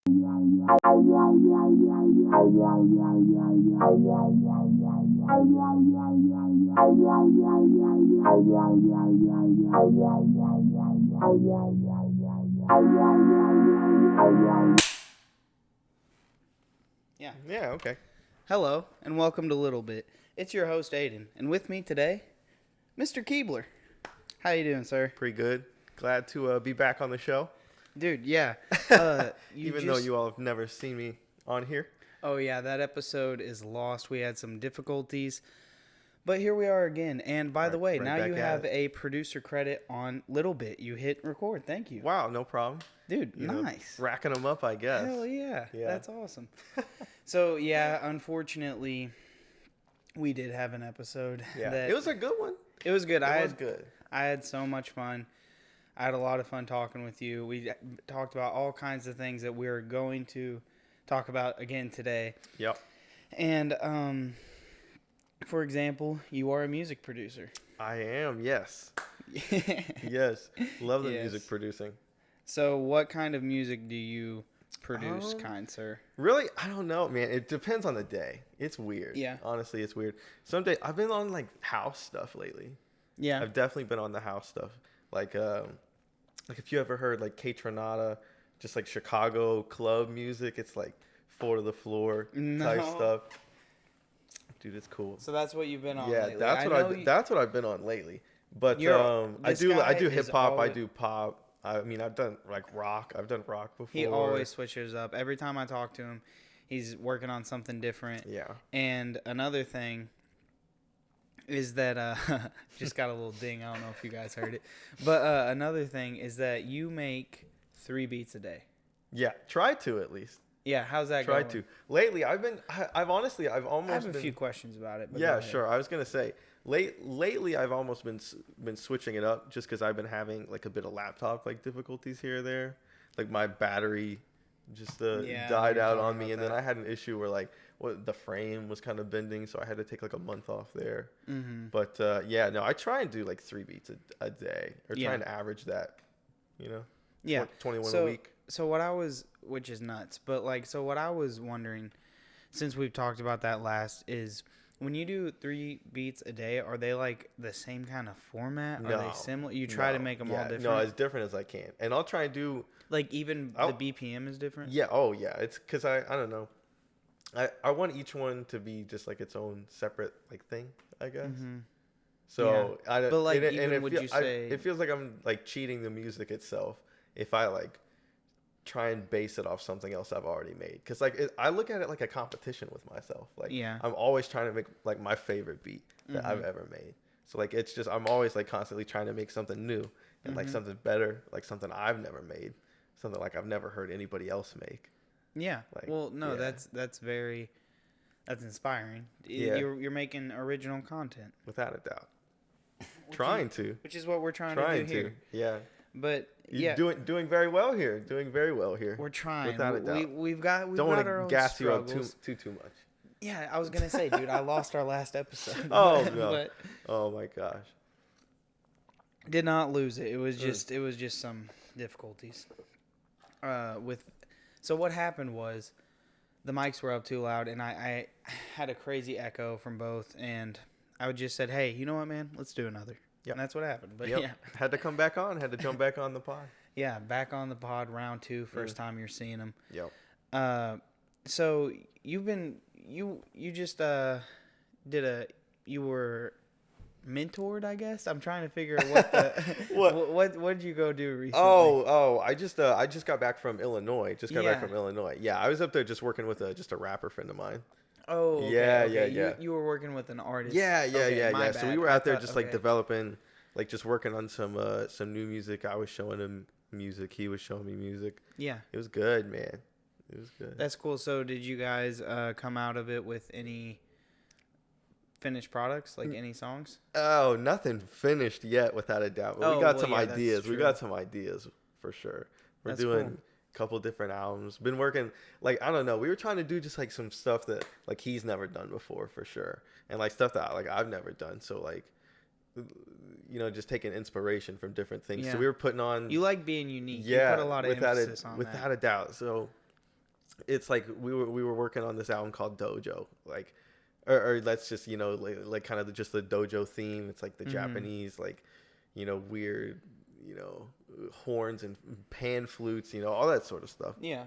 Yeah. Yeah, okay. Hello, and welcome to Little Bit. It's your host, Aiden, and with me today, Mr. Keebler. How you doing, sir? Pretty good. Glad to be back on the show. Dude, yeah. Even though you all have never seen me on here. Oh, yeah, that episode is lost. We had some difficulties, but here we are again. And by the way, right now back you at have it. a producer credit on Little Bit. You hit record. Thank you. Wow, no problem. Dude, You know, nice. racking them up, I guess. Hell yeah. Yeah. That's awesome. So, yeah, unfortunately, we did have an episode. Yeah, it was a good one. It was good. It was good. I had so much fun. I had a lot of fun talking with you. We talked about all kinds of things that we're going to talk about again today. Yep. And, for example, you are a music producer. I am, yes. Yes. Love the Yes. music producing. So what kind of music do you produce, kind sir? Really? I don't know, man. It depends on the day. It's weird. Yeah. Honestly, it's weird. Some day I've been on like house stuff lately. Yeah. I've definitely been on the house stuff. Like if you ever heard like K Tronada, just like Chicago club music, it's like four to the floor type stuff. Dude, it's cool. So that's what you've been on Yeah, lately. that's what I've been on lately. But I this do guy hip is hop, I always- do pop. I mean, I've done like rock. I've done rock before. He always switches up. Every time I talk to him, he's working on something different. Yeah. And another thing is that just got a little ding. I don't know if you guys heard it, but another thing is that you make 3 beats a day. Yeah, try to at least. Yeah, how's that Try going? to. Lately, I've almost I have a been, few questions about it. But yeah, go ahead. sure. I was gonna say lately I've almost been switching it up just because I've been having like a bit of laptop like difficulties here or there. Like my battery just died out on me, and then I had an issue where like the frame was kind of bending, so I had to take like a month off there. Mm-hmm. But yeah, no, I try and do like 3 beats a day, or try and average that. You know. Yeah. 21 a week. So which is nuts, but like, so what I was wondering, since we've talked about that last, is when you do 3 beats a day, are they like the same kind of format? Are they similar? You try to make them all different? No, as different as I can. And I'll try and do... Like even the BPM is different? Yeah, oh yeah. It's because I don't know. I want each one to be just like its own separate like thing, I guess. Mm-hmm. So, yeah. But like, would you say... it feels like I'm like cheating the music itself if I like try and base it off something else I've already made, because like I look at it like a competition with myself. Like I'm always trying to make like my favorite beat that I've ever made. So like it's just I'm always like constantly trying to make something new and like something better, like something I've never made, something like I've never heard anybody else make. Yeah. Like, well, no, yeah. that's inspiring. Yeah. You're making original content Without a doubt. Trying to. Which is what we're trying to do here. Yeah. But You're doing very well here. Doing very well here. We're trying. Without a doubt. We've got Don't want our to own gas struggles. you up too much. Yeah, I was gonna say, dude, I lost our last episode. Oh no! But Oh my gosh! did not lose it. It was just some difficulties. So what happened was the mics were up too loud, and I had a crazy echo from both, and I would just said, hey, you know what, man? Let's do another. Yep. And that's what happened. But Yep. yeah. Had to come back on. Had to jump back on the pod. Yeah, back on the pod, round 2, first time you're seeing them. Yep. So you've been you just you were mentored, I guess. I'm trying to figure out what the what did you go do recently? I just got back from Illinois. Back from Illinois. Yeah, I was up there just working with just a rapper friend of mine. Oh, okay, yeah, okay. yeah. You were working with an artist. Yeah. My So bad. we were out there just okay. like developing, like just working on some new music. I was showing him music. He was showing me music. Yeah. It was good, man. It was good. That's cool. So did you guys come out of it with any finished products, like any songs? Oh, nothing finished yet, without a doubt. But we got some ideas. We got some ideas for sure. We're doing a couple different albums. Been working, like, I don't know. We were trying to do just like some stuff that like he's never done before, for sure, and like stuff that like I've never done. So like, you know, just taking inspiration from different things. Yeah. So we were putting on. You like being unique. Yeah, You put a lot of emphasis on that. without a doubt. So it's like we were working on this album called Dojo, like, or let's just, you know, like kind of just the dojo theme. It's like the Japanese, like, you know, weird, you know, horns and pan flutes, you know, all that sort of stuff. Yeah.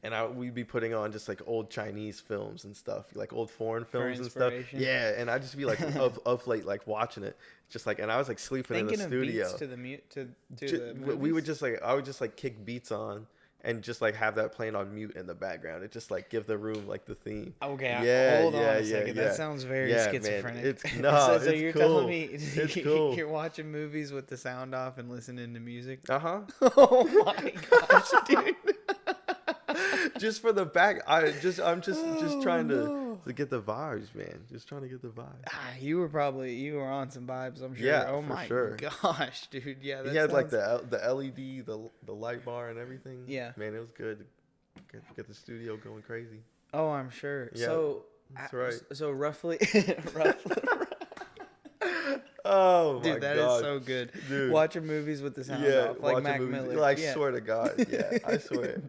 And we'd be putting on just like old Chinese films and stuff, like old foreign films and stuff. Yeah, and I'd just be like up late, like watching it, just like, and I was like sleeping in the studio. Beats to the mute to the movies? We would just like, I would just like kick beats on and just like have that playing on mute in the background. It just like give the room like the theme. Okay, hold on a second. That sounds very schizophrenic. Man, so you're cool. telling me it's cool. You're watching movies with the sound off and listening to music? Uh-huh. Oh my gosh, dude. Just for the back, I'm just trying to get the vibes, man. Just trying to get the vibes. You were on some vibes, I'm sure. Yeah, oh my gosh, dude. Yeah, he had like the LED, the light bar and everything. Yeah, man, it was good. Get the studio going crazy. Oh, I'm sure. Yeah, so that's right. So roughly. Oh my dude, that God. Is so good. Dude. Watching movies with the sound off, like Mac Miller. Like, swear to God, yeah, I swear.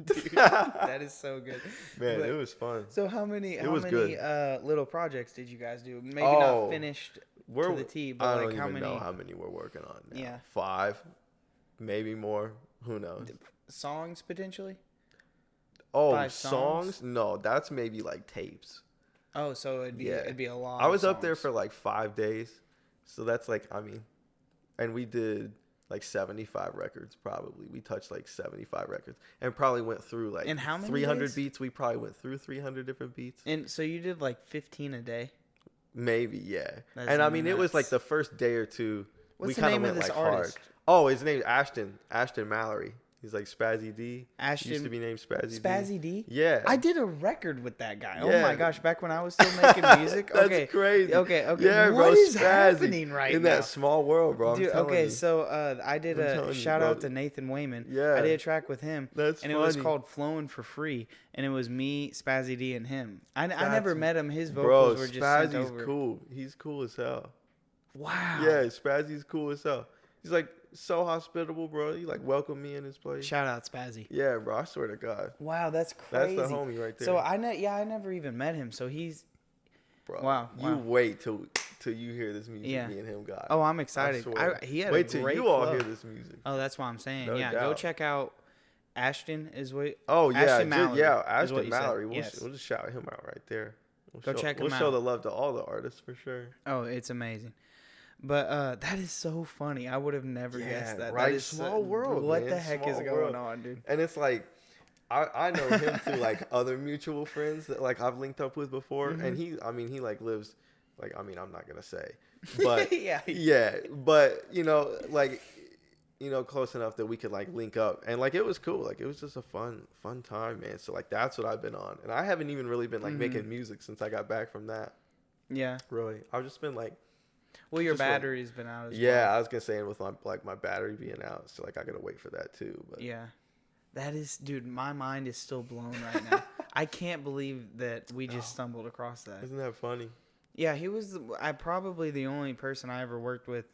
Dude, that is so good. Man, it was fun. So how many little projects did you guys do? Maybe not finished to the T, but I like don't even know how many we're working on now. Yeah. 5, maybe more. Who knows? Songs potentially? Oh, 5 songs? No, that's maybe like tapes. Oh, so it'd be a lot. I was up there for like 5 days. So that's like, I mean, and we did like 75 records probably. We touched like 75 records and probably went through like and how many 300 days? beats. We probably went through 300 different beats. And so you did like 15 a day? Maybe, yeah. That's and I mean, it was like the first day or two. What's the name of this artist? Hard. Oh, his name's Ashton Mallory. He's like Spazzy D. Ashton used to be named Spazzy D. Spazzy D? Yeah. I did a record with that guy. Yeah. Oh my gosh, back when I was still making music. That's okay. crazy. Okay. Yeah, what bro, is Spazzy happening right in now? that small world, bro. Dude, I'm telling you. so I did a shout out to Nathan Wayman. Yeah. I did a track with him. That's and funny. it was called Flowing for Free. And it was me, Spazzy D, and him. I never met him. His vocals were just sent over. Spazzy's cool. He's cool as hell. Wow. Yeah, Spazzy's cool as hell. He's like so hospitable, bro. He like welcomed me in his place. Shout out Spazzy. Yeah, bro. I swear to God. Wow, that's crazy. That's the homie right there. So I never even met him. So he's, bro. Wow. You wait till you hear this music. Me and him got. Oh, I'm excited. He had wait a great till you all hear this music. Oh, that's what I'm saying. No doubt. Go check out Ashton is what. Oh yeah, Ashton Mallory. Ashton Mallory. We'll just shout him out right there. Go check him out. We'll show the love to all the artists for sure. Oh, it's amazing. But that is so funny. I would have never guessed that. Right? That is small world. What man. the heck small is going on, dude? And it's like, I know him through like other mutual friends that like I've linked up with before, and he like lives, like I'm not gonna say, but yeah, but close enough that we could like link up, and like it was cool. Like it was just a fun time, man. So like that's what I've been on, and I haven't even really been like making music since I got back from that. Yeah, really. I've just been like. Well, your battery's been out as well. Yeah, I was gonna say, and with my battery being out, so like I gotta wait for that too. But yeah, that is, dude. My mind is still blown right now. I can't believe that we just stumbled across that. Isn't that funny? Yeah, he was. Probably the only person I ever worked with,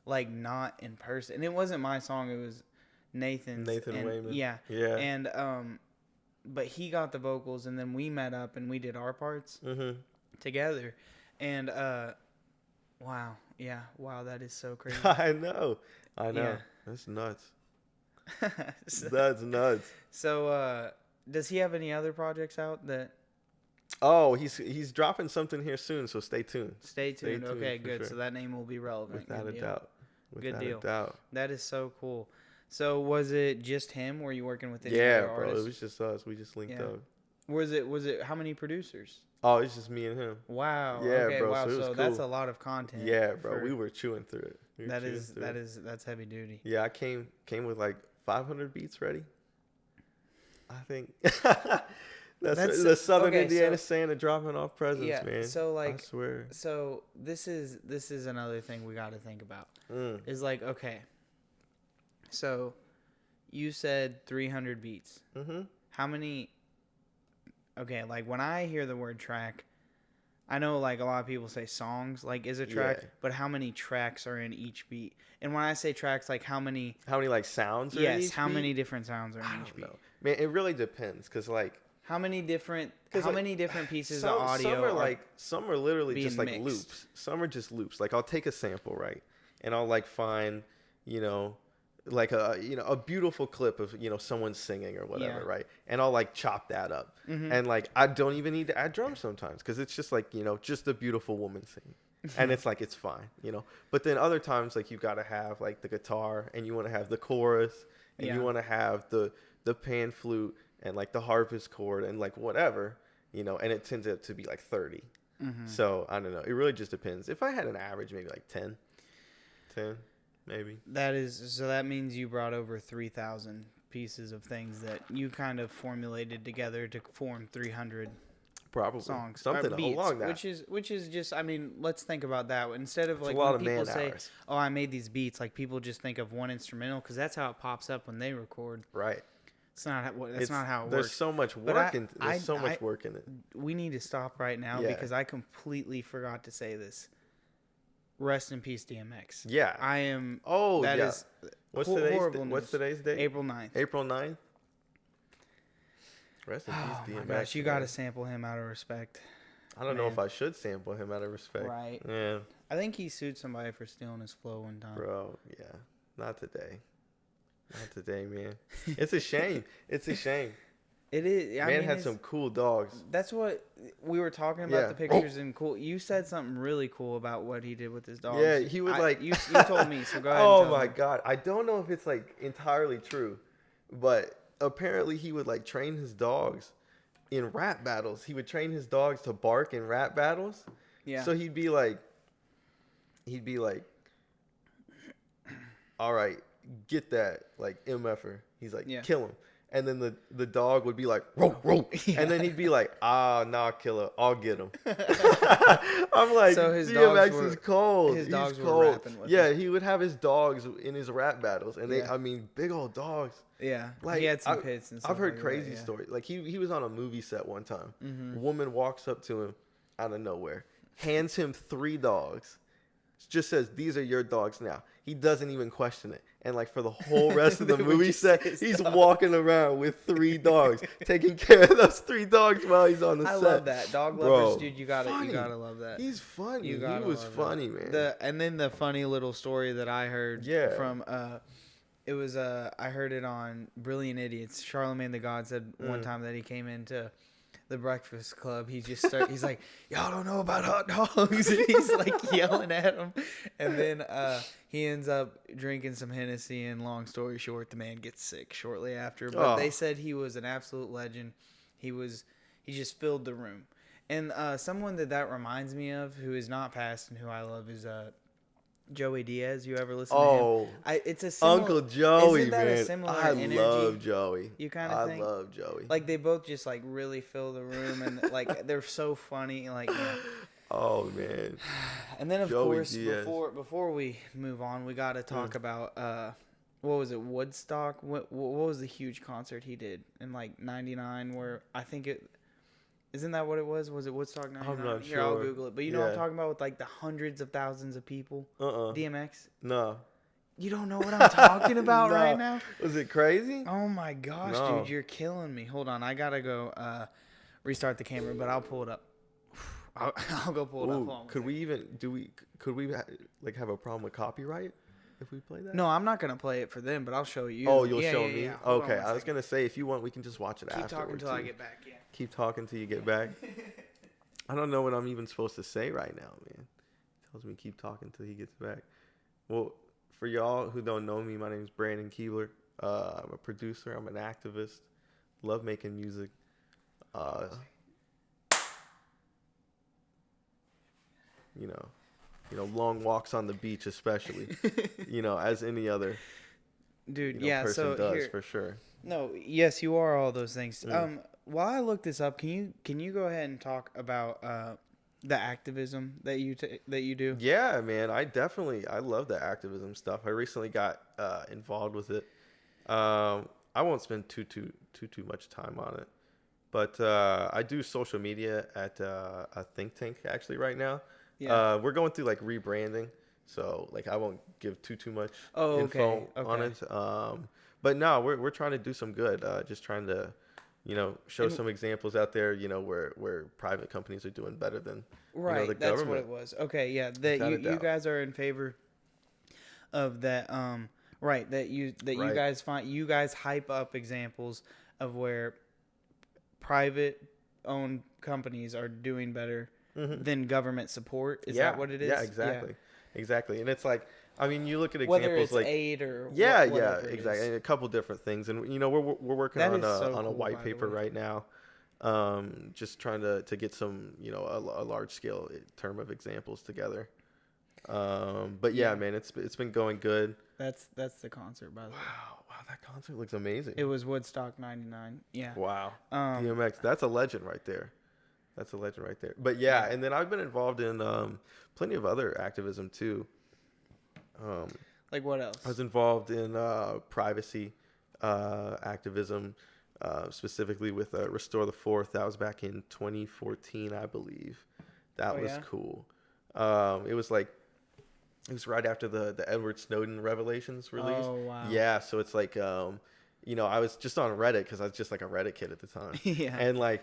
like not in person. And it wasn't my song. It was Nathan's. Nathan Wayman. Yeah. Yeah. And but he got the vocals, and then we met up and we did our parts together, and wow. Yeah. Wow. That is so crazy. I know. Yeah. That's nuts. That's nuts. So, does he have any other projects out that? Oh, he's dropping something here soon, so stay tuned. Stay tuned. Okay, good. Sure. So that name will be relevant. Without a doubt. Good deal. That is so cool. So was it just him? Were you working with any other other artists? Bro, it was just us. We just linked up. Was it how many producers? Oh, it's just me and him. Wow. Yeah, okay, bro. Wow. So, it was cool. That's a lot of content. Yeah, bro. We were chewing through it. That's heavy duty. Yeah, I came with like 500 beats ready. I think that's the Southern Indiana Santa dropping off presents, man. So like, I swear. So this is another thing we got to think about. Is like, okay. So, you said 300 beats. How many? Okay, like when I hear the word track, I know like a lot of people say songs like is a track, but how many tracks are in each beat? And when I say tracks, like how many like sounds? Are yes, in each how beat? many different sounds are in each beat? Know. Man, it really depends, because like how many different pieces of audio some are literally just like mixed. loops. Some are just loops. Like I'll take a sample, right, and I'll like find, like a beautiful clip of someone singing or whatever, right, and I'll like chop that up, and like I don't even need to add drums sometimes, because it's just like just a beautiful woman singing. And it's like, it's fine, but then other times, like, you got to have like the guitar, and you want to have the chorus, and you want to have the pan flute and like the harpist chord and like whatever, and it tends to be like 30. So I don't know, it really just depends. If I had an average, maybe like 10 maybe. That means you brought over 3,000 pieces of things that you kind of formulated together to form 300 probably songs, something beats, along that, which is just, I mean, let's think about that. Instead of like when people say, oh, I made these beats, like people just think of one instrumental, because that's how it pops up when they record. Right. Not how it works. There's so much work in it. We need to stop right now, because I completely forgot to say this. Rest in peace, DMX. Yeah. I am. Oh, that yeah. is What's today's date? April 9th. April 9th? Rest in peace, DMX. Oh my gosh, you got to sample him out of respect. I don't know if I should sample him out of respect. Right. Yeah. I think he sued somebody for stealing his flow one time. Bro, yeah. Not today. Not today, man. It's a shame. It's a shame. It is. Man had some cool dogs. That's what we were talking about, the pictures and cool. You said something really cool about what he did with his dogs. Yeah, he would You told me, so go ahead. Oh my God. I don't know if it's like entirely true, but apparently he would like train his dogs in rap battles. He would train his dogs to bark in rap battles. Yeah. So he'd be like, all right, get that, like, MFer. He's like, kill him. And then the dog would be like, row, row. Yeah. And then he'd be like, nah, killer, I'll get him. I'm like, so DMX is cold. His dogs were rapping with him. He would have his dogs in his rap battles. And they, I mean, big old dogs. Yeah, like, he had some pits and stuff. I've heard crazy stories. Like, he was on a movie set one time. A woman walks up to him out of nowhere, hands him 3 dogs, just says, these are your dogs now. He doesn't even question it. And like for the whole rest of the movie set, he's walking around with 3 dogs, taking care of those 3 dogs while he's on the set. I love that. Dog lovers, dude, you gotta love that. He's funny. He was funny, man. And then the funny little story that I heard from it was I heard it on Brilliant Idiots. Charlemagne the God said one time that he came into the Breakfast Club, he's like, y'all don't know about hot dogs, and he's like yelling at him, and then he ends up drinking some Hennessy, and long story short, the man gets sick shortly after. But they said he was an absolute legend. He just filled the room. And someone that reminds me of, who is not passed and who I love, is Joey Diaz. You ever listen to him? It's a similar, Uncle Joey, isn't that man. a similar I energy? love Joey. You kind of think? I love Joey. Like they both just like really fill the room, and like they're so funny. Like, oh man. And then of course, before we move on, we got to talk about what was it, Woodstock? What was the huge concert he did in like '99? Where I think it. Isn't that what it was? Was it Woodstock 99? I'm not Here, I'll Google it. But you know what I'm talking about, with like the hundreds of thousands of people? DMX? No. You don't know what I'm talking about right now? Was it crazy? Oh my gosh, dude, you're killing me. Hold on, I gotta go restart the camera, but I'll pull it up. I'll go pull it up. Could we like have a problem with copyright if we play that? No, I'm not gonna play it for them, but I'll show you. Oh, you'll show me? Yeah. Okay, I was gonna say, if you want, we can just watch it afterwards. Keep talking until I get back, Keep talking till you get back. I don't know what I'm even supposed to say right now, man. He tells me keep talking till he gets back. Well, for y'all who don't know me, my name is Brandon Keebler. I'm a producer. I'm an activist. Love making music. You know, long walks on the beach, especially. As any other person does, for sure. No, yes, you are all those things. While I look this up, can you go ahead and talk about the activism that you do? Yeah, man, I love the activism stuff. I recently got involved with it. I won't spend too much time on it, but I do social media at a think tank actually right now. Yeah. We're going through like rebranding, so like I won't give too much info on it. But no, we're trying to do some good. Just trying to, show some examples out there, where private companies are doing better than the government. That's what it was. Okay, yeah, that you guys are in favor of that. Right, that you guys hype up examples of where private owned companies are doing better than government support. Is that what it is? Yeah, exactly. Yeah. Exactly. And it's like, I mean, you look at whether examples it's like aid or exactly, and a couple different things. And we're working on a white paper right now, just trying to get some a large scale term of examples together. But yeah, man, it's been going good. That's the concert, by the way. Wow, that concert looks amazing. It was Woodstock '99. Yeah. Wow. DMX, that's a legend right there. But yeah, and then I've been involved in plenty of other activism too. Like what else? I was involved in privacy activism, specifically with Restore the Fourth. That was back in 2014, I believe. That was cool. It was right after the Edward Snowden revelations released. Oh, wow. Yeah, so it's like, I was just on Reddit because I was just like a Reddit kid at the time. Yeah. And I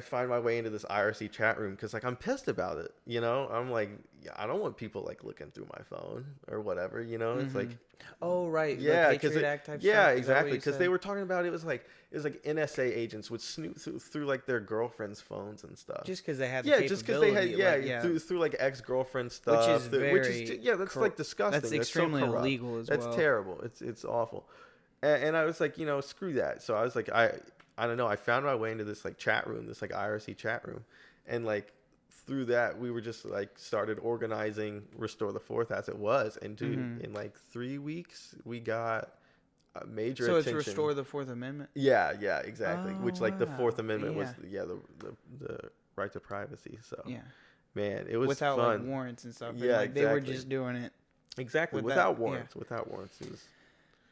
find my way into this IRC chat room because I'm pissed about it. I'm like, I don't want people looking through my phone or whatever. It's like, oh right, yeah, because exactly, because they were talking about it was like NSA agents would snoop through their girlfriends' phones and stuff. Just because they had the capability. Just because they had through ex-girlfriend stuff, which is that's disgusting. That's extremely illegal as well. That's terrible. It's awful. And I was like, screw that. So I was like, I don't know. I found my way into this chat room, this IRC chat room, and through that we were just started organizing Restore the Fourth as it was, and dude, in 3 weeks we got major attention. So it's Restore the Fourth Amendment. Yeah, exactly. Which the Fourth Amendment was the right to privacy. So yeah, man, it was without fun. Warrants and stuff. Yeah, and, they were just doing it. Exactly, without warrants. Yeah. Without warrants, it was.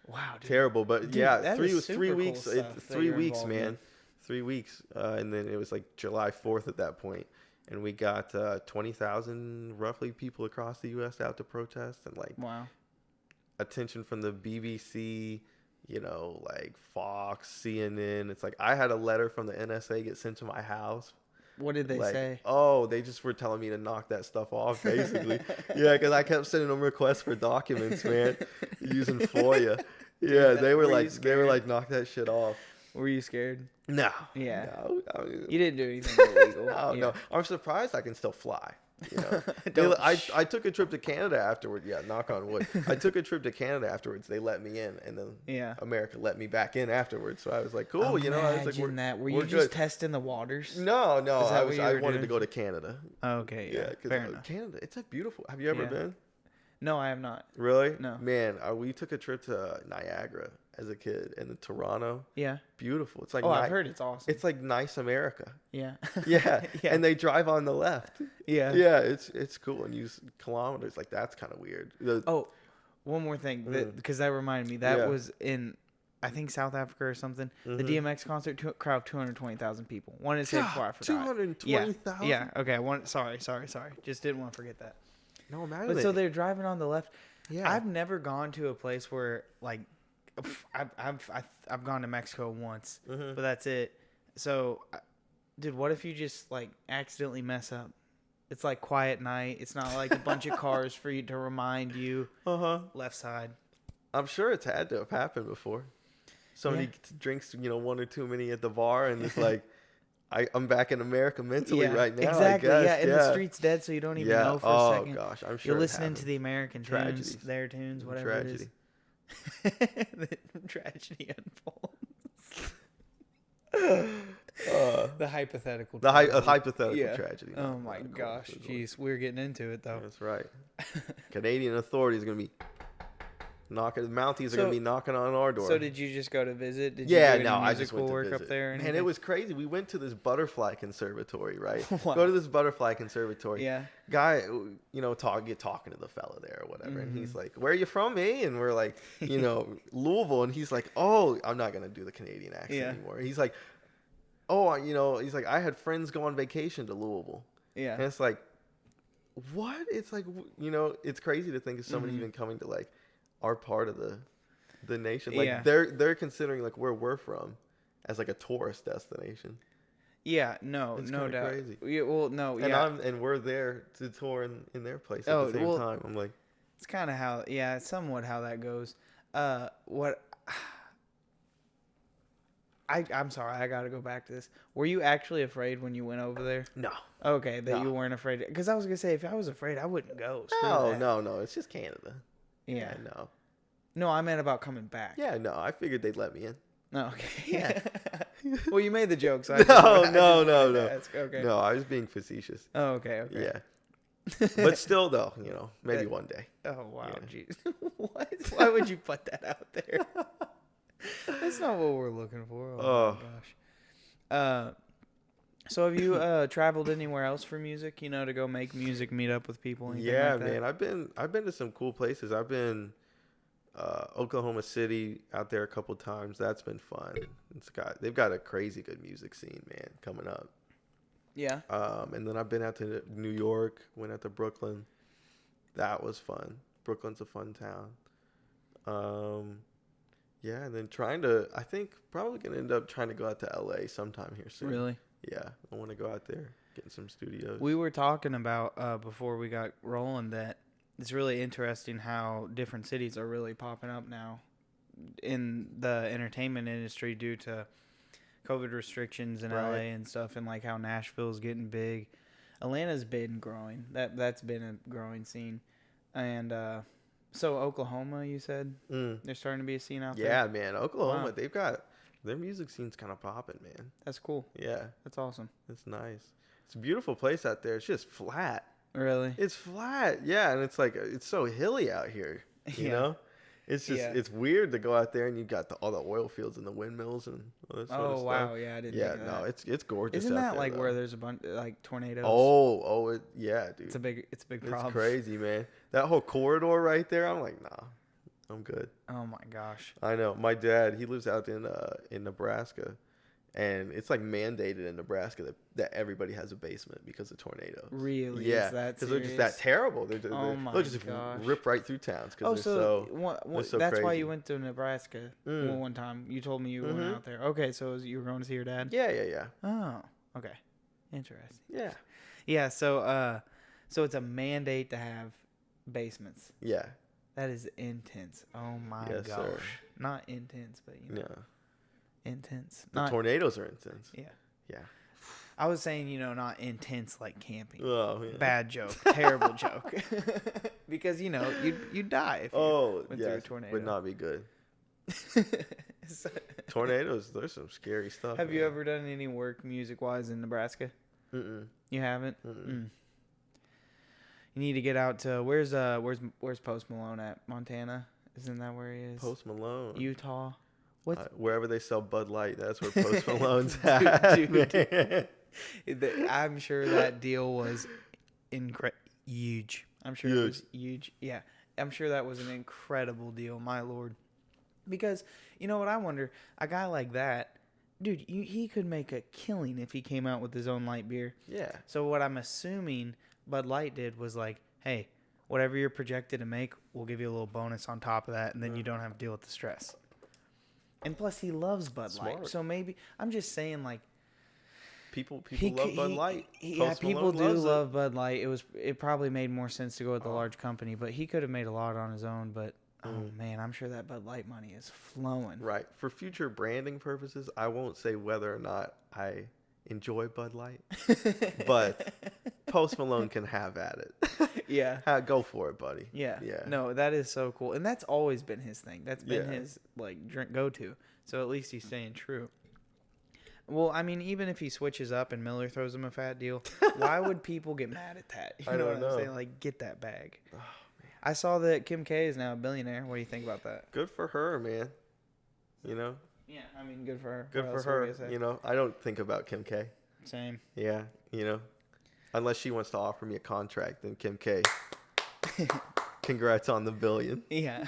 Wow, dude. Terrible, but dude, 3 weeks, cool 3 weeks, man, 3 weeks, and then it was July 4th at that point, and we got 20,000 roughly people across the U.S. out to protest, and wow, attention from the BBC, Fox, CNN. It's I had a letter from the NSA get sent to my house. What did they say? Oh, they just were telling me to knock that stuff off, basically. Yeah, because I kept sending them requests for documents, man, using FOIA. Yeah, they were knock that shit off. Were you scared? No. Yeah. No. I mean, you didn't do anything illegal. No. I'm surprised I can still fly. I took a trip to Canada afterward. Yeah, knock on wood. I took a trip to Canada afterwards. They let me in, and then America let me back in afterwards. So I was like, cool. I was like, were you just testing the waters? No. I wanted to go to Canada. Okay. Yeah. Fair enough. Canada, it's beautiful. Have you ever been? No, I have not. Really? No. Man, we took a trip to Niagara as a kid, and then Toronto. Yeah. Beautiful. It's I've heard it's awesome. It's nice America. Yeah. Yeah. And they drive on the left. Yeah. Yeah, it's cool, and use kilometers. That's kind of weird. One more thing, because that reminded me. That was in, I think, South Africa or something. The DMX concert, crowd of 220,000 people. Wanted to say before I forgot. 220,000? Yeah. Okay. Sorry. Just didn't want to forget that. No, imagine. But so they're driving on the left. Yeah. I've never gone to a place where I've gone to Mexico once, but that's it. So, dude, what if you just accidentally mess up? It's quiet night. It's not a bunch of cars for you to remind you. Left side. I'm sure it's had to have happened before. Somebody drinks, one or too many at the bar, and it's I'm back in America mentally right now. Exactly. I guess. And the street's dead, so you don't even know for a second. Oh gosh, I'm sure you're listening to the American tunes, their tunes, whatever it is. The tragedy unfolds. The hypothetical. Hypothetical tragedy. Oh my gosh, jeez, we're getting into it though. That's right. Canadian authorities are gonna be Mounties are gonna be knocking on our door. So did you just go to visit? Did you do any I just went to work visit. Up there? And it was crazy. We went to this butterfly conservatory, right? Wow. Go to this butterfly conservatory. Yeah. Guy, get talking to the fella there or whatever, and he's like, "Where are you from, me?" And we're like, Louisville, and he's like, "Oh, I'm not gonna do the Canadian accent anymore." He's like, "Oh, he's like, I had friends go on vacation to Louisville." Yeah. And it's like, what? It's like, it's crazy to think of somebody even coming to our part of the the nation. Like they're considering like where we're from as like a tourist destination. Yeah, no doubt. Crazy. Yeah, well, no, and we're there to tour in their place at the same time. I'm like, it's kind of how, somewhat how that goes. I'm sorry, I got to go back to this. Were you actually afraid when you went over there? No. Okay, you weren't afraid. Because I was going to say, if I was afraid, I wouldn't go. No. It's just Canada. Yeah. No. No, I meant about coming back. Yeah, no. I figured they'd let me in. Oh, okay. Yeah. Well, you made the joke, so No. Okay. No, I was being facetious. Oh, okay. Yeah. But still, though, maybe one day. Oh, wow. Jeez. What? Why would you put that out there? That's not what we're looking for. Oh my gosh. So have you traveled anywhere else for music? To go make music, meet up with people. Yeah, like that? Man. I've been to some cool places. I've been Oklahoma City out there a couple times. That's been fun. They've got a crazy good music scene, man, coming up. Yeah. And then I've been out to New York. Went out to Brooklyn. That was fun. Brooklyn's a fun town. Yeah, and then I think probably going to end up trying to go out to LA sometime here soon. Really? Yeah, I want to go out there, get in some studios. We were talking about, before we got rolling, that it's really interesting how different cities are really popping up now in the entertainment industry due to COVID restrictions in LA and stuff, and like how Nashville's getting big. Atlanta's been growing. That's been a growing scene. And, so Oklahoma, you said there's starting to be a scene out there. Yeah, man, Oklahoma, they've got their music scene's kind of popping, man. That's cool. Yeah, that's awesome. It's nice. It's a beautiful place out there. It's just flat. Really? It's flat. Yeah, and it's like it's so hilly out here. You know, it's just it's weird to go out there and you got all the oil fields and the windmills and all that sort of stuff. Oh wow, yeah, I didn't. think of that. It's gorgeous. Isn't that out there, like though. where there's a bunch like tornadoes? Yeah, dude. It's a big problem. It's crazy, man. That whole corridor right there. I'm like, nah, I'm good. Oh my gosh. I know. My dad, he lives out in Nebraska, and it's like mandated in Nebraska that everybody has a basement because of tornadoes. Really? Yeah. Is that because they're just that terrible. They'll just gosh. rip right through towns because they're so that's crazy. why you went to Nebraska one time. You told me you went out there. Okay, so you were going to see your dad? Yeah. Oh, okay. Interesting. Yeah. Yeah, so it's a mandate to have basements. Yeah. That is intense. Oh my gosh. Sir. Not intense, but intense. The tornadoes are intense. Yeah. Yeah. I was saying, not intense like camping. Oh, yeah. Bad joke. Terrible joke. Because, you'd die if you went through a tornado. Would not be good. Tornadoes, there's some scary stuff. Have you ever done any work music-wise in Nebraska? Mm-mm. You haven't? Mm. You need to get out to where's Post Malone at? Montana? Isn't that where he is? Post Malone. Utah. What? Wherever they sell Bud Light, that's where Post Malone's at. Dude. I'm sure that deal was huge. I'm sure it was huge. Yeah, I'm sure that was an incredible deal. My lord. Because you know what I wonder? A guy like that, dude, he could make a killing if he came out with his own light beer. Yeah. So what I'm assuming Bud Light did was like, hey, whatever you're projected to make, we'll give you a little bonus on top of that, and then you don't have to deal with the stress. And plus, he loves Bud Light, so maybe I'm just saying, like, people love Bud Light. Yeah, people do love Bud Light. It probably made more sense to go with the large company, but he could have made a lot on his own. But oh man, I'm sure that Bud Light money is flowing. Right. For future branding purposes, I won't say whether or not I enjoy Bud Light, but Post Malone can have at it. Yeah. Go for it, buddy. Yeah. No, that is so cool. And that's always been his thing. That's been his drink go-to. So at least he's staying true. Well, I mean, even if he switches up and Miller throws him a fat deal, why would people get mad at that? You know what I'm saying? Like, get that bag. Oh, man. I saw that Kim K is now a billionaire. What do you think about that? Good for her, man. Yeah, I mean, good for her. Good for her. I don't think about Kim K. Same. Yeah, unless she wants to offer me a contract, then Kim K. Congrats on the billion. Yeah.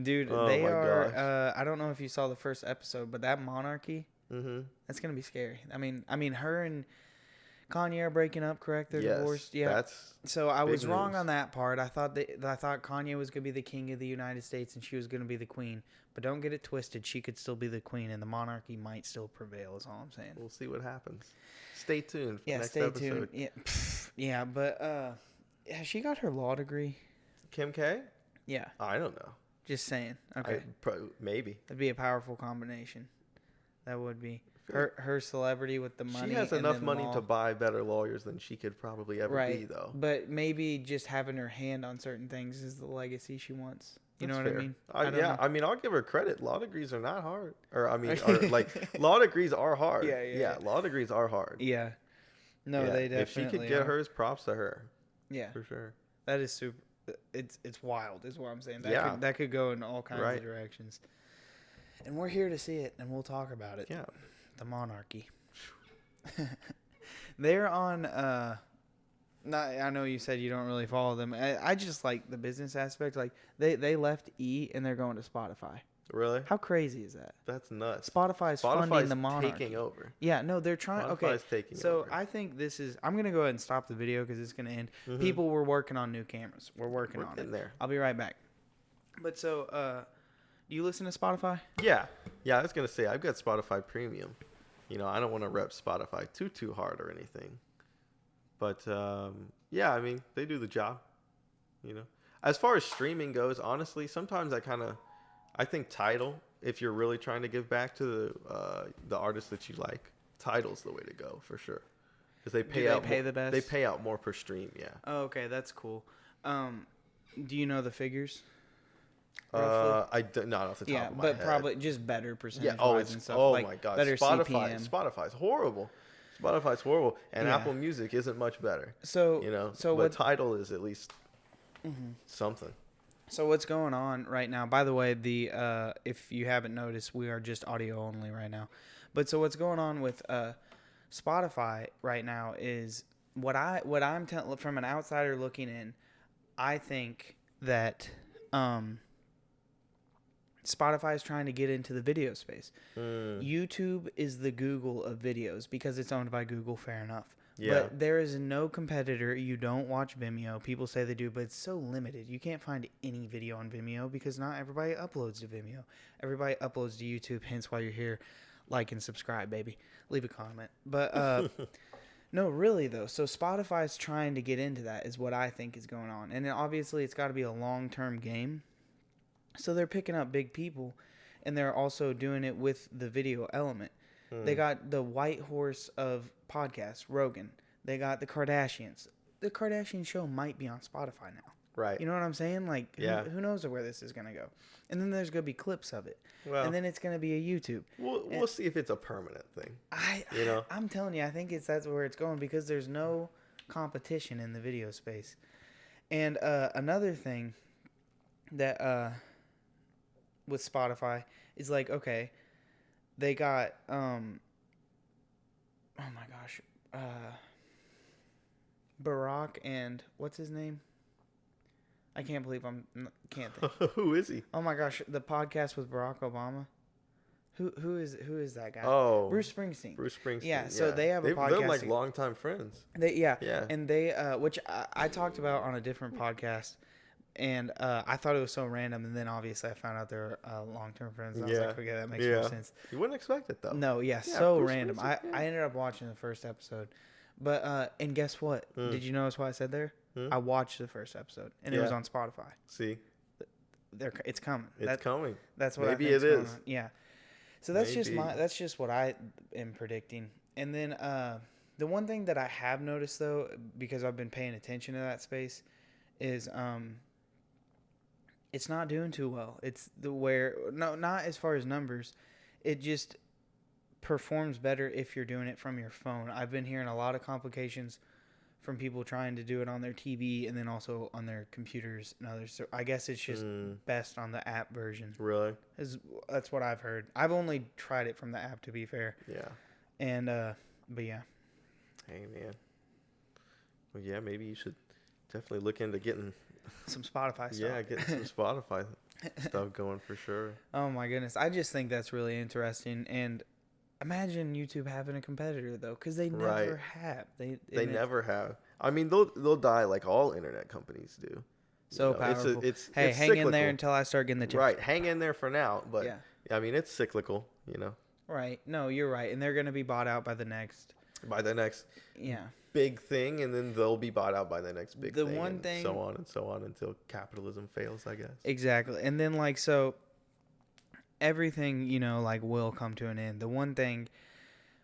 Dude, oh, they are. I don't know if you saw the first episode, but that monarchy, that's gonna be scary. I mean, her and Kanye are breaking up, correct? They're divorced. Yeah. That's so I was wrong on that part. I thought Kanye was gonna be the king of the United States and she was gonna be the queen. But don't get it twisted. She could still be the queen, and the monarchy might still prevail. Is all I'm saying. We'll see what happens. Stay tuned. For next stay episode. tuned. Yeah, but has she got her law degree? Kim K? Yeah. I don't know. Just saying. Okay. Maybe. That'd be a powerful combination. That would be her celebrity with the money. She has enough money to buy better lawyers than she could probably ever be, though. But maybe just having her hand on certain things is the legacy she wants. You know what I mean? I mean, I'll give her credit. Law degrees are not hard. Law degrees are hard. Yeah. Law degrees are hard. Yeah. No, they definitely If she could get hers, props to her. Yeah. For sure. That is super. It's wild, is what I'm saying. That could go in all kinds of directions. And we're here to see it, and we'll talk about it. Yeah. The monarchy. They're on. I know you said you don't really follow them. I just like the business aspect. Like they left E and they're going to Spotify. Really? How crazy is that? That's nuts. Spotify's funding the monarchy. Taking over. Yeah, no, they're trying. Spotify's taking over. I think this is. I'm gonna go ahead and stop the video because it's gonna end. Mm-hmm. People were working on new cameras. We're working on it. There. I'll be right back. But so, do you listen to Spotify? Yeah. I was gonna say I've got Spotify Premium. I don't want to rep Spotify too hard or anything. But, I mean, they do the job, As far as streaming goes, honestly, sometimes I think Tidal, if you're really trying to give back to the artists that you like, Tidal's the way to go, for sure. Because they pay the best? They pay out more per stream, yeah. Oh, okay, that's cool. Do you know the figures? Not off the top of my head. Yeah, but probably just better percentage and stuff. Oh my God. Better CPM. Spotify's horrible. Spotify's horrible, and Apple Music isn't much better. But Tidal is at least something. So what's going on right now? By the way, if you haven't noticed, we are just audio only right now. But so what's going on with Spotify right now is what I'm telling from an outsider looking in. I think that Spotify is trying to get into the video space. YouTube is the Google of videos because it's owned by Google, fair enough. Yeah. But there is no competitor. You don't watch Vimeo. People say they do, but it's so limited. You can't find any video on Vimeo because not everybody uploads to Vimeo. Everybody uploads to YouTube, hence why you're here. Like and subscribe, baby. Leave a comment. But no, really, though. So Spotify is trying to get into that is what I think is going on. And then obviously it's got to be a long-term game. So they're picking up big people, and they're also doing it with the video element. They got the white horse of podcasts, Rogan. They got the Kardashians. The Kardashian show might be on Spotify now. Right. You know what I'm saying? Like, who knows where this is going to go? And then there's going to be clips of it. Well, and then it's going to be a YouTube. We'll see if it's a permanent thing. I'm telling you, I think that's where it's going because there's no competition in the video space. And another thing that with Spotify is like, okay, they got oh my gosh, Barack and what's his name? I can't believe can't think. Who is he? Oh my gosh, the podcast with Barack Obama. Who is that guy? Oh, Bruce Springsteen. Bruce Springsteen. Yeah, so they have a podcast. They're like longtime friends. Yeah. And they, which I talked about on a different podcast. And I thought it was so random, and then obviously I found out they're long-term friends. And I was like, okay, that makes more sense. You wouldn't expect it, though. No, so Bruce random. I ended up watching the first episode. But, and guess what? Did you notice what I said there? I watched the first episode, and it was on Spotify. See? It's coming. It's coming. That's what Maybe I think it is. Yeah. So that's just what I am predicting. And then the one thing that I have noticed, though, because I've been paying attention to that space, is it's not doing too well. It's not as far as numbers. It just performs better if you're doing it from your phone. I've been hearing a lot of complications from people trying to do it on their TV and then also on their computers and others. So I guess it's just best on the app version. Really? That's what I've heard. I've only tried it from the app, to be fair. Yeah. And but yeah. Hey man. Well, yeah, maybe you should definitely look into getting some Spotify stuff. Yeah, getting some Spotify stuff going for sure. Oh my goodness. I just think that's really interesting. And imagine YouTube having a competitor though, because they never have. They never have. I mean, they'll die like all internet companies do. So powerful. Hey, hang in there until I start getting the chips. Right, hang in there for now. But yeah, I mean, it's cyclical. Right. No, you're right, and they're gonna be bought out by the next. Big thing, and then they'll be bought out by the next big thing. The one thing, so on and so on until capitalism fails, I guess. Exactly, and then like so. Everything, like will come to an end. The one thing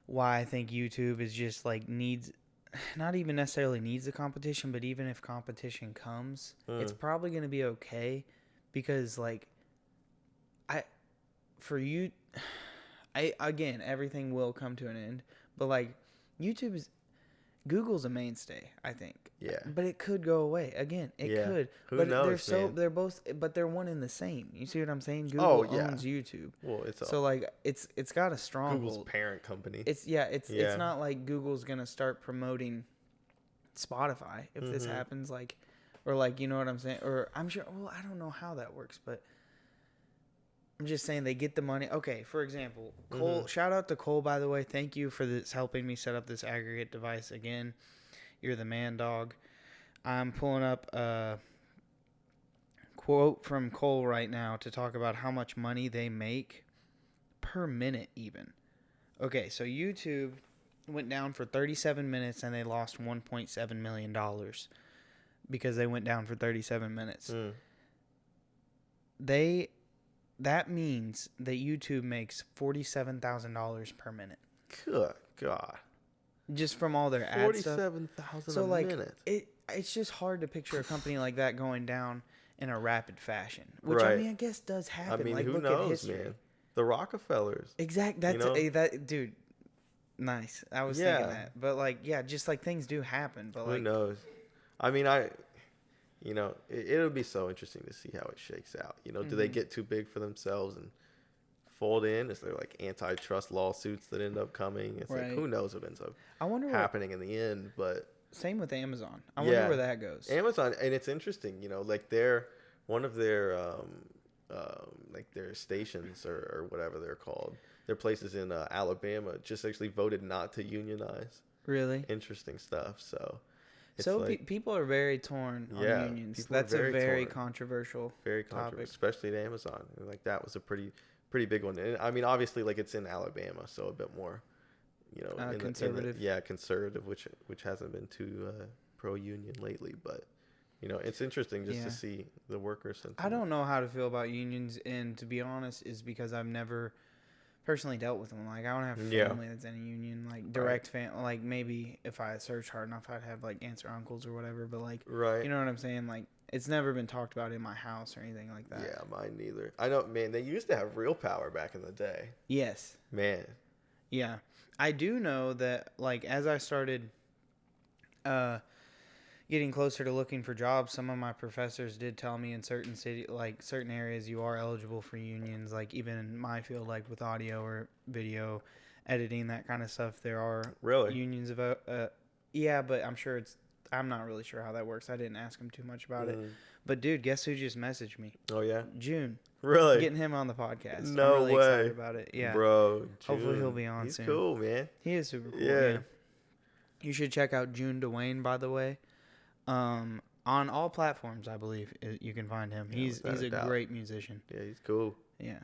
why I think YouTube is just like not even necessarily needs the competition, but even if competition comes, it's probably going to be okay because like again, everything will come to an end, but like Google's a mainstay, I think. Yeah. But it could go away. Again, it could. Who but knows, they're both, but they're one and the same. You see what I'm saying? Google owns YouTube. Well, so like it's got a strong Google's parent company. It's not like Google's going to start promoting Spotify if this happens, like, or like, you know what I'm saying? Or I'm sure, well, I don't know how that works, but I'm just saying they get the money. Okay, for example, Cole, shout out to Cole, by the way. Thank you for helping me set up this aggregate device again. You're the man, dog. I'm pulling up a quote from Cole right now to talk about how much money they make per minute even. Okay, so YouTube went down for 37 minutes and they lost $1.7 million because they went down for 37 minutes. That means that YouTube makes $47,000 per minute. Good God. Just from all their ad stuff. $47,000 a minute. It's just hard to picture a company like that going down in a rapid fashion. Which, I mean, I guess does happen. I mean, like, who knows, man? The Rockefellers. Exactly. Dude, nice. I was thinking that. But, like, yeah, just, like, things do happen. But who knows? I mean, it'll be so interesting to see how it shakes out. Do they get too big for themselves and fold in? Is there like antitrust lawsuits that end up coming? It's like, who knows what ends up happening in the end? But same with Amazon. I wonder where that goes. Amazon, and it's interesting, like one of their like their stations or whatever they're called, their places in Alabama just actually voted not to unionize. Really? Interesting stuff. So people are very torn on unions. That's a very controversial topic, especially at Amazon. And like that was a pretty big one. And I mean, obviously, like it's in Alabama, so a bit more, conservative. Conservative, which hasn't been too pro-union lately. But it's interesting just to see the workers. I don't know how to feel about unions, and to be honest, is because I've never personally dealt with them. Like I don't have family that's in a union, like direct family. Like maybe if I search hard enough, I'd have like aunts or uncles or whatever. But like, you know what I'm saying? Like it's never been talked about in my house or anything like that. Yeah, mine neither. I know, man. They used to have real power back in the day. Yes. Man. Yeah, I do know that. Like as I started, getting closer to looking for jobs, some of my professors did tell me in certain areas you are eligible for unions. Like even in my field, like with audio or video editing, that kind of stuff, there are unions about. Yeah, but I'm not really sure how that works. I didn't ask him too much about it. But dude, guess who just messaged me? Oh yeah, June. Really? Getting him on the podcast. No I'm really way. Excited about it. Yeah, bro. June. Hopefully he'll be on soon. He's cool, man. He is super cool. Yeah. You should check out June Dwayne, by the way. On all platforms, I believe you can find him. He's a great musician. Yeah, he's cool. Yeah.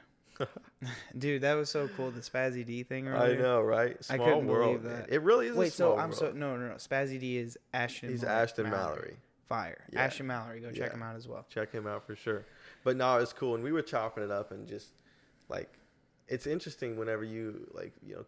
Dude, that was so cool. The Spazzy D thing earlier. I know, right? Small I couldn't world, believe that. Man. It really is. Wait, a small I'm world. no. Spazzy D is Ashton. He's Ashton Mallory. Fire. Yeah. Ashton Mallory. Go check him out as well. Check him out for sure. But no, it's cool, and we were chopping it up, and just like, it's interesting whenever you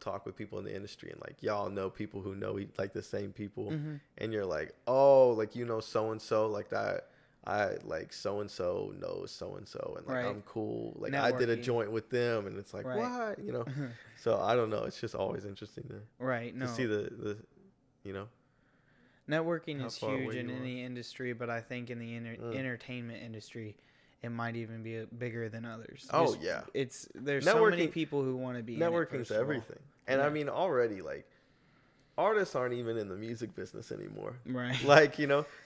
talk with people in the industry, and like y'all know people who know like the same people, and you're like, oh, like so and so, like that. I like so and so knows so and so, and like I'm cool. Like I did a joint with them, and it's like what So I don't know. It's just always interesting to see the Networking is huge in any industry, but I think in the entertainment industry, it might even be bigger than others. Oh yeah, there's so many people who want to be. Networking's everything, and I mean already like artists aren't even in the music business anymore. Right. Like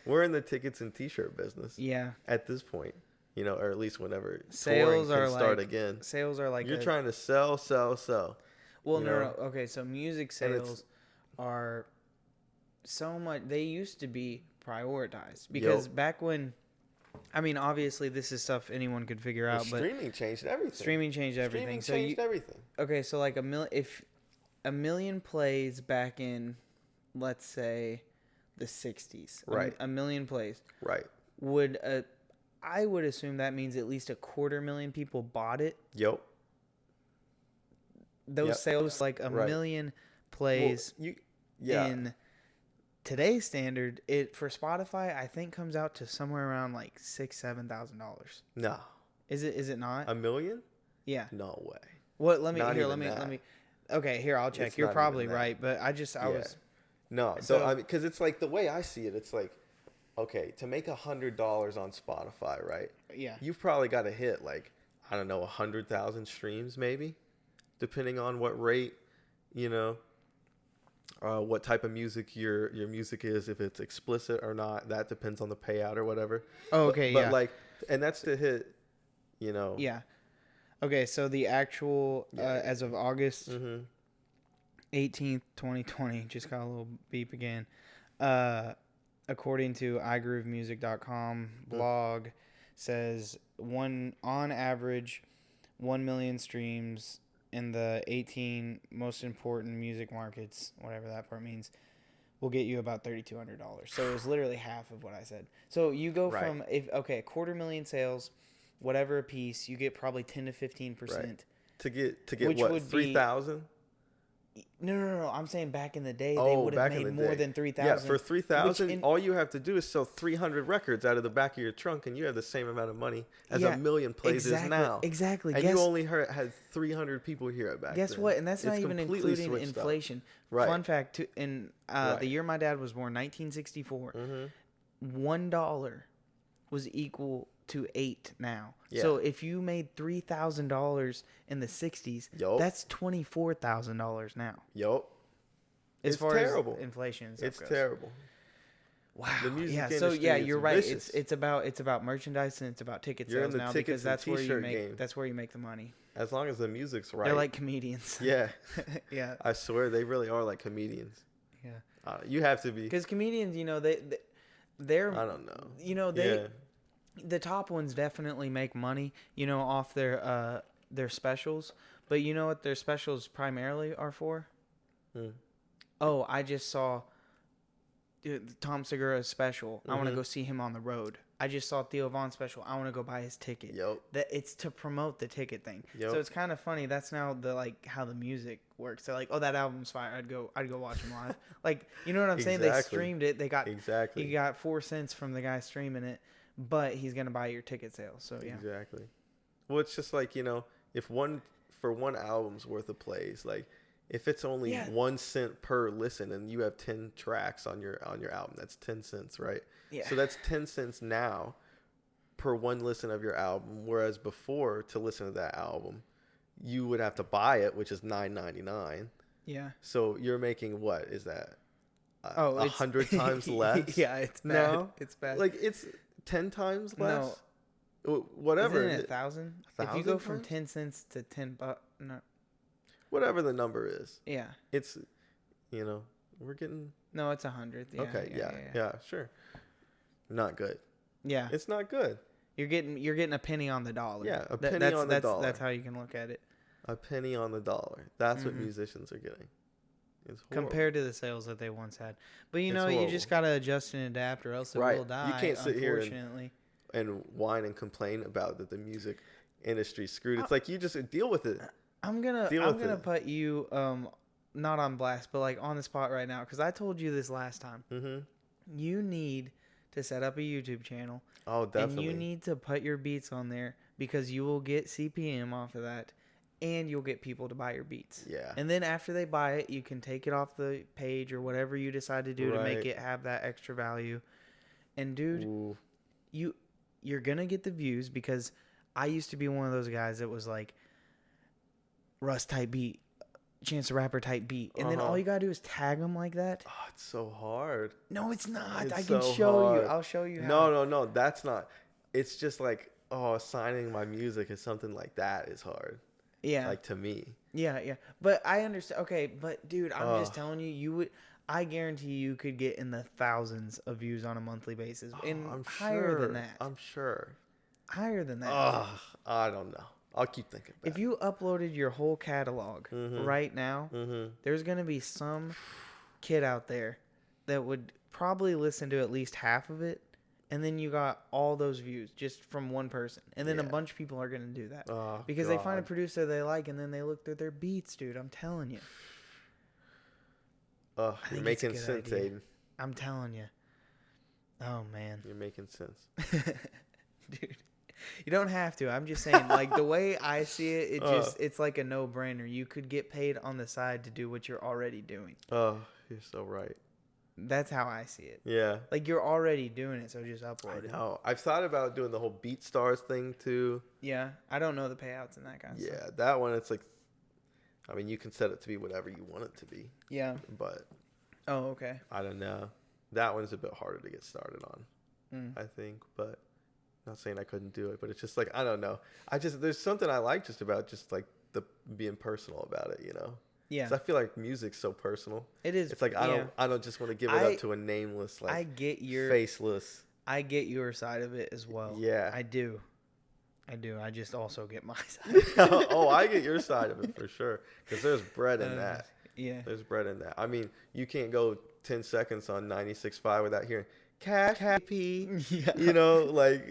we're in the tickets and T-shirt business. Yeah. At this point, or at least whenever sales touring are can start again. Sales are like you're trying to sell. Well, no. Okay, so music sales are so much. They used to be prioritized because back when, I mean, obviously this is stuff anyone could figure out, but streaming changed everything. Streaming changed everything. Everything. Okay, so like if a million plays back in, let's say, the 60s, right? A million plays, right? I would assume that means at least 250,000 people bought it. Yep. Those sales, like a million plays in today's standard, it for Spotify, I think comes out to somewhere around like $6,000-$7,000. No. Is it not? 1 million? Yeah. No way. What? Let me. Okay, here I'll check. You're probably right, but I was. No, so because it's like the way I see it, it's like, okay, to make $100 on Spotify, right? Yeah. You've probably got to hit like, I don't know, 100,000 streams maybe, depending on what rate, what type of music your music is, if it's explicit or not. That depends on the payout or whatever. Oh, okay, but like, and that's to hit, Yeah. Okay, so the actual as of August 18th, 2020, just got a little beep again. According to igroovemusic.com blog, says on average 1 million streams in the 18 most important music markets, whatever that part means, will get you about $3,200. So it was literally half of what I said. So you go from a 250,000 sales, whatever a piece, you get probably 10 to 15%. Right. To get what, 3,000? No. I'm saying back in the day, they would have made more than 3,000. Yeah, for 3,000, all you have to do is sell 300 records out of the back of your trunk, and you have the same amount of money as 1 million plays is now. Exactly. And you only had 300 people hear it back then. Guess what? And that's not even including inflation. Right. Fun fact, in the year my dad was born, 1964, $1 was equal to 8 now. Yeah. So if you made $3,000 in the 60s, that's $24,000 now. As far terrible. As inflation it's goes. Terrible. Wow. The music industry you're right. Vicious. It's about merchandise and it's about ticket sales now, because that's where you make the money. As long as the music's right. They're like comedians. Yeah. Yeah. I swear they really are like comedians. Yeah. You have to be. Because comedians, they're I don't know. The top ones definitely make money, off their specials. But you know what their specials primarily are for? Oh, I just saw Tom Segura's special. I want to go see him on the road. I just saw Theo Von's special. I want to go buy his ticket. It's to promote the ticket thing. So it's kind of funny. That's now how the music works. They're like, oh, that album's fire. I'd go watch him live. Like, you know what I'm saying? They streamed it. They got You got 4 cents from the guy streaming it, but he's gonna buy your ticket sales. So yeah. Exactly. Well, it's just like, if one album's worth of plays, like, if it's only 1 cent per listen and you have 10 tracks on your album, that's 10 cents, right? Yeah. So that's 10 cents now per 1 listen of your album. Whereas before, to listen to that album, you would have to buy it, which is $9.99. Yeah. So you're making, what is that? 100 times less? Yeah, it's bad. No, it's bad. Like, it's 10 times less. No. Whatever. Isn't it 1,000? If you go from 10 cents to $10, no. Whatever the number is. Yeah. It's, we're getting. No, it's 100. Yeah, okay. Yeah. Sure. Not good. Yeah. It's not good. You're getting a penny on the dollar. Yeah, a penny on the dollar. That's how you can look at it. A penny on the dollar. That's what musicians are getting. It's horrible. Compared to the sales that they once had. But you just gotta adjust and adapt, or else it will die. You can't sit here and whine and complain about that the music industry's screwed. It's like, you just deal with it. I'm gonna put you not on blast, but like on the spot right now, because I told you this last time. You need to set up a YouTube channel. Oh, definitely. And you need to put your beats on there, because you will get CPM off of that, and you'll get people to buy your beats. Yeah. And then after they buy it, you can take it off the page or whatever you decide to do to make it have that extra value. And dude, you're gonna get the views, because I used to be one of those guys that was like, Russ type beat, Chance the Rapper type beat, and then all you gotta do is tag them like that. Oh, it's so hard. No, it's not. I can show you. I'll show you how. No, that's not. It's just like, assigning my music as something like that is hard. Yeah. Like, to me. Yeah. But I understand. Okay, but dude, I'm just telling you, I guarantee you could get in the thousands of views on a monthly basis, and higher than that. I'm sure. Higher than that. I don't know. I'll keep thinking about it. If you uploaded your whole catalog right now, there's going to be some kid out there that would probably listen to at least half of it, and then you got all those views just from one person. And then a bunch of people are going to do that. Because they find a producer they like, and then they look through their beats, dude. I'm telling you. You're making sense, Aiden. I'm telling you. Oh, man. You're making sense. Dude. You don't have to. I'm just saying, like, the way I see it, it's like a no-brainer. You could get paid on the side to do what you're already doing. Oh, you're so right. That's how I see it. Yeah. Like, you're already doing it, so just upload it. No, I've thought about doing the whole BeatStars thing, too. Yeah. I don't know the payouts and that kind of stuff. Yeah, that one, it's like, I mean, you can set it to be whatever you want it to be. Yeah. But. Oh, okay. I don't know. That one's a bit harder to get started on, I think, but. Not saying I couldn't do it, but it's just like, I don't know. There's something I like just about just like the being personal about it, you know? Yeah. 'Cause I feel like music's so personal. It is. It's like, I don't just want to give it up to a nameless, like, faceless. I get your side of it as well. Yeah. I do. I just also get my side. Oh, I get your side of it for sure. Because there's bread in that. Yeah. There's bread in that. I mean, you can't go 10 seconds on 96.5 without hearing Cash Happy, you know, like,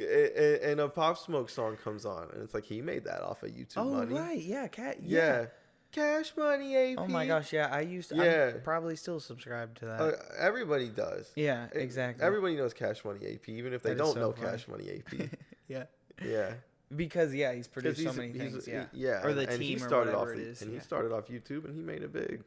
and a Pop Smoke song comes on, and it's like he made that off of YouTube Money. Oh, right, yeah, Cash Money AP. Oh my gosh, yeah, I'm probably still subscribed to that. Everybody does. Yeah, exactly. Everybody knows Cash Money AP, even if they don't know Cash Money AP. Yeah. Because he's produced so many things. Or the team or whatever it is. And he started off YouTube, and he made it big.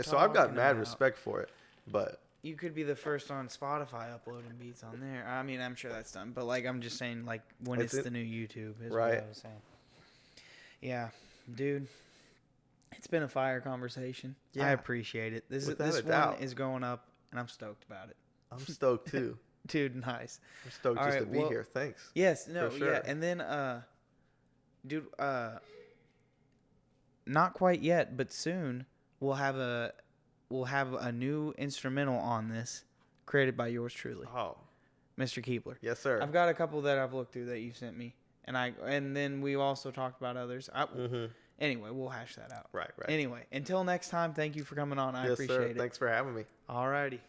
So I've got mad respect for it, but. You could be the first on Spotify uploading beats on there. I mean, I'm sure that's done. But, like, I'm just saying, like, when it's the new YouTube is what I was saying. Yeah. Dude, it's been a fire conversation. Yeah. I appreciate it. This one is going up, and I'm stoked about it. I'm stoked, too. Dude, nice. I'm stoked to be here. Thanks. Yes. No, sure. Yeah. And then, dude, not quite yet, but soon we'll have a new instrumental on this created by yours truly. Oh. Mr. Keebler. Yes, sir. I've got a couple that I've looked through that you sent me. And then we've also talked about others. Anyway, we'll hash that out. Right. Anyway, until next time, thank you for coming on. I appreciate it. Thanks for having me. Alrighty.